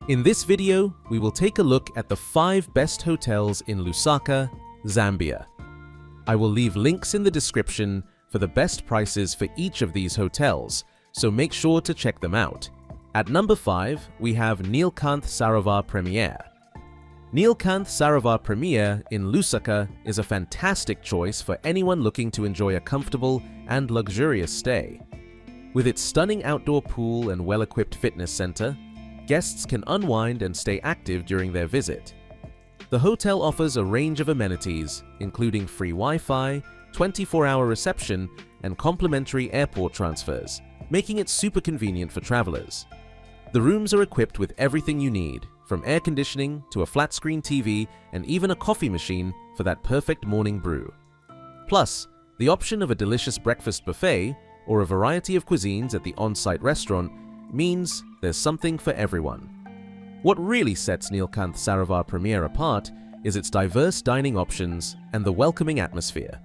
In this video, we will take a look at the 5 best hotels in Lusaka, Zambia. I will leave links in the description for the best prices for each of these hotels, so make sure to check them out. At number 5, we have Neelkanth Sarovar Premier. Neelkanth Sarovar Premier in Lusaka is a fantastic choice for anyone looking to enjoy a comfortable and luxurious stay. With its stunning outdoor pool and well-equipped fitness center, guests can unwind and stay active during their visit. The hotel offers a range of amenities, including free Wi-Fi, 24-hour reception, and complimentary airport transfers, making it super convenient for travelers. The rooms are equipped with everything you need, from air conditioning to a flat-screen TV and even a coffee machine for that perfect morning brew. Plus, the option of a delicious breakfast buffet or a variety of cuisines at the on-site restaurant means there's something for everyone. What really sets Neelkanth Sarovar Premier apart is its diverse dining options and the welcoming atmosphere.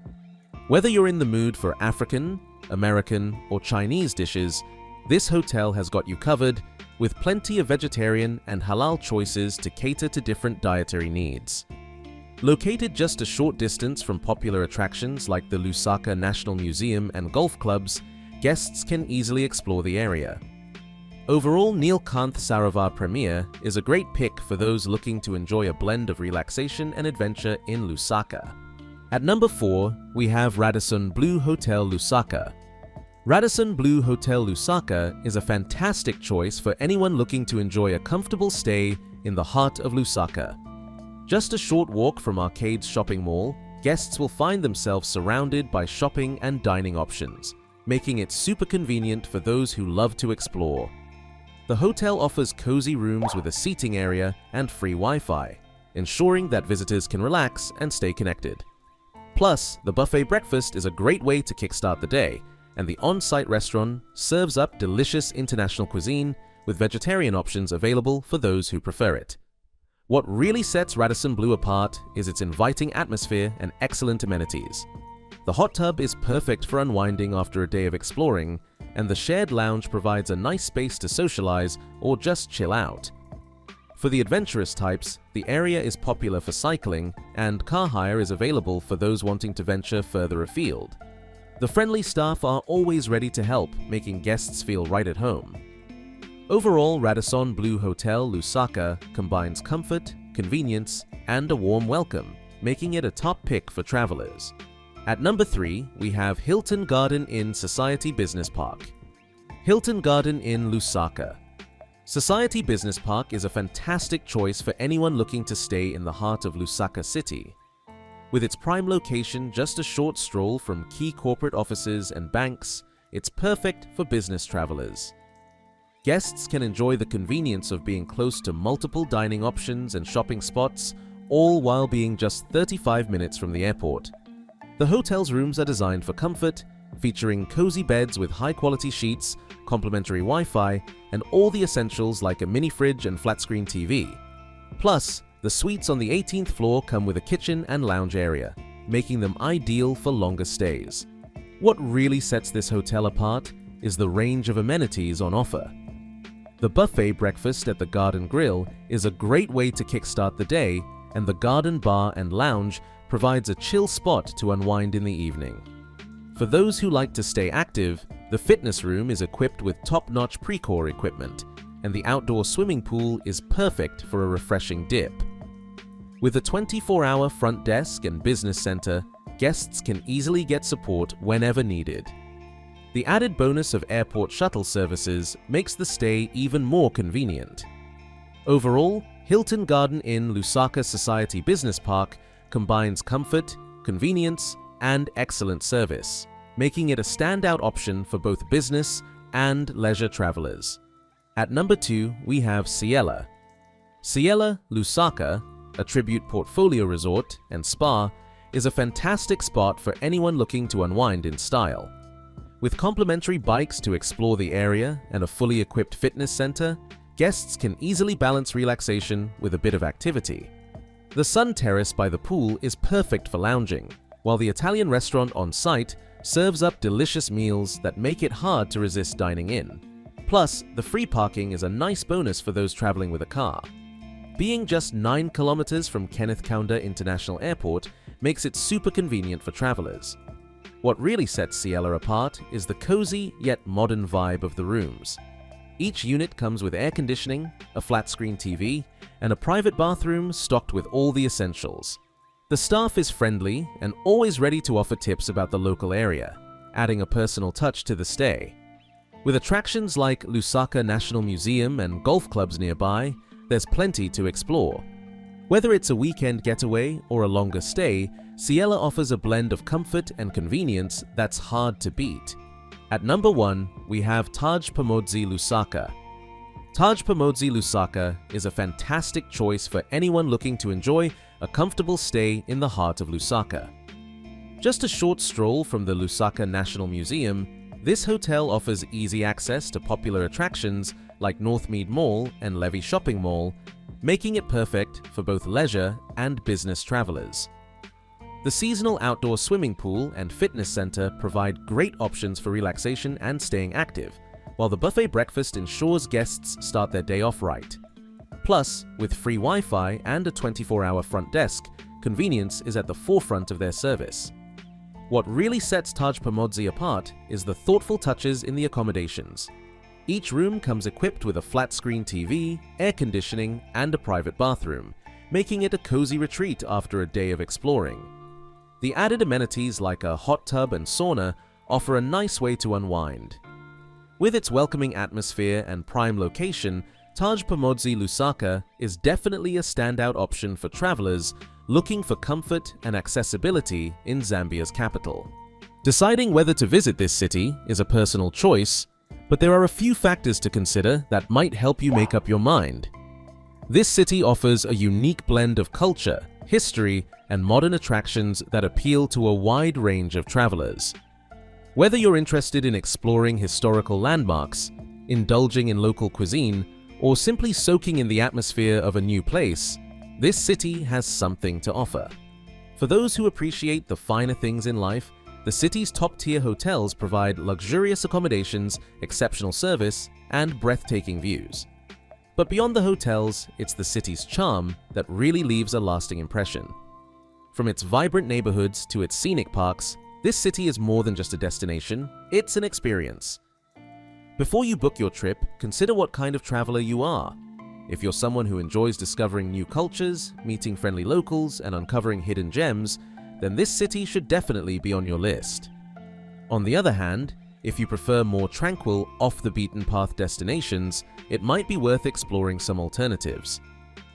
Whether you're in the mood for African, American, or Chinese dishes, this hotel has got you covered, with plenty of vegetarian and halal choices to cater to different dietary needs. Located just a short distance from popular attractions like the Lusaka National Museum and golf clubs, guests can easily explore the area. Overall, Neelkanth Sarovar Premier is a great pick for those looking to enjoy a blend of relaxation and adventure in Lusaka. At number 4, we have Radisson Blu Hotel Lusaka. Radisson Blu Hotel Lusaka is a fantastic choice for anyone looking to enjoy a comfortable stay in the heart of Lusaka. Just a short walk from Arcade's shopping mall, guests will find themselves surrounded by shopping and dining options, making it super convenient for those who love to explore. The hotel offers cozy rooms with a seating area and free Wi-Fi, ensuring that visitors can relax and stay connected. Plus, the buffet breakfast is a great way to kickstart the day, and the on-site restaurant serves up delicious international cuisine with vegetarian options available for those who prefer it. What really sets Radisson Blu apart is its inviting atmosphere and excellent amenities. The hot tub is perfect for unwinding after a day of exploring, and the shared lounge provides a nice space to socialize or just chill out. For the adventurous types, the area is popular for cycling, and car hire is available for those wanting to venture further afield. The friendly staff are always ready to help, making guests feel right at home. Overall, Radisson Blu Hotel Lusaka combines comfort, convenience, and a warm welcome, making it a top pick for travelers. At number 3, we have Hilton Garden Inn Society Business Park. Hilton Garden Inn Lusaka. Society Business Park is a fantastic choice for anyone looking to stay in the heart of Lusaka City. With its prime location just a short stroll from key corporate offices and banks, it's perfect for business travelers. Guests can enjoy the convenience of being close to multiple dining options and shopping spots, all while being just 35 minutes from the airport. The hotel's rooms are designed for comfort, featuring cozy beds with high-quality sheets, complimentary Wi-Fi, and all the essentials like a mini fridge and flat-screen TV. Plus, the suites on the 18th floor come with a kitchen and lounge area, making them ideal for longer stays. What really sets this hotel apart is the range of amenities on offer. The buffet breakfast at the Garden Grill is a great way to kickstart the day, and the Garden Bar and Lounge provides a chill spot to unwind in the evening. For those who like to stay active, the fitness room is equipped with top-notch Precor equipment, and the outdoor swimming pool is perfect for a refreshing dip. With a 24-hour front desk and business center, guests can easily get support whenever needed. The added bonus of airport shuttle services makes the stay even more convenient. Overall, Hilton Garden Inn Lusaka Society Business Park combines comfort, convenience, and excellent service, making it a standout option for both business and leisure travelers. At number 2, we have Ciela. Ciela Lusaka, a tribute portfolio resort and spa, is a fantastic spot for anyone looking to unwind in style. With complimentary bikes to explore the area and a fully equipped fitness center, guests can easily balance relaxation with a bit of activity. The sun terrace by the pool is perfect for lounging, while the Italian restaurant on site serves up delicious meals that make it hard to resist dining in. Plus, the free parking is a nice bonus for those traveling with a car. Being just 9 kilometers from Kenneth Kaunda International Airport makes it super convenient for travelers. What really sets Ciela apart is the cozy yet modern vibe of the rooms. Each unit comes with air conditioning, a flat-screen TV, and a private bathroom stocked with all the essentials. The staff is friendly and always ready to offer tips about the local area, adding a personal touch to the stay. With attractions like Lusaka National Museum and golf clubs nearby, there's plenty to explore. Whether it's a weekend getaway or a longer stay, Ciela offers a blend of comfort and convenience that's hard to beat. At number 1, we have Taj Pamodzi Lusaka. Taj Pamodzi Lusaka is a fantastic choice for anyone looking to enjoy a comfortable stay in the heart of Lusaka. Just a short stroll from the Lusaka National Museum, this hotel offers easy access to popular attractions like Northmead Mall and Levy Shopping Mall, making it perfect for both leisure and business travelers. The seasonal outdoor swimming pool and fitness center provide great options for relaxation and staying active, while the buffet breakfast ensures guests start their day off right. Plus, with free Wi-Fi and a 24-hour front desk, convenience is at the forefront of their service. What really sets Taj Pamodzi apart is the thoughtful touches in the accommodations. Each room comes equipped with a flat-screen TV, air conditioning, and a private bathroom, making it a cozy retreat after a day of exploring. The added amenities like a hot tub and sauna offer a nice way to unwind. With its welcoming atmosphere and prime location, Taj Pamodzi Lusaka is definitely a standout option for travelers looking for comfort and accessibility in Zambia's capital. Deciding whether to visit this city is a personal choice, but there are a few factors to consider that might help you make up your mind. This city offers a unique blend of culture, history, and modern attractions that appeal to a wide range of travelers. Whether you're interested in exploring historical landmarks, indulging in local cuisine, or simply soaking in the atmosphere of a new place, this city has something to offer. For those who appreciate the finer things in life, the city's top-tier hotels provide luxurious accommodations, exceptional service, and breathtaking views. But beyond the hotels, it's the city's charm that really leaves a lasting impression. From its vibrant neighborhoods to its scenic parks, this city is more than just a destination, it's an experience. Before you book your trip, consider what kind of traveler you are. If you're someone who enjoys discovering new cultures, meeting friendly locals, and uncovering hidden gems, then this city should definitely be on your list. On the other hand, if you prefer more tranquil, off-the-beaten-path destinations, it might be worth exploring some alternatives.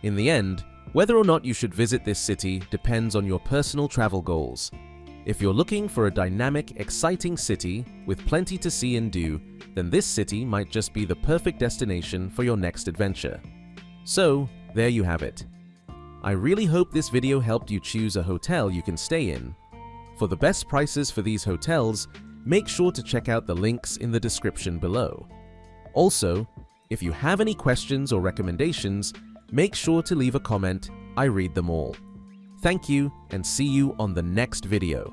In the end, whether or not you should visit this city depends on your personal travel goals. If you're looking for a dynamic, exciting city with plenty to see and do, then this city might just be the perfect destination for your next adventure. So, there you have it. I really hope this video helped you choose a hotel you can stay in. For the best prices for these hotels, make sure to check out the links in the description below. Also, if you have any questions or recommendations, make sure to leave a comment. I read them all. Thank you and see you on the next video.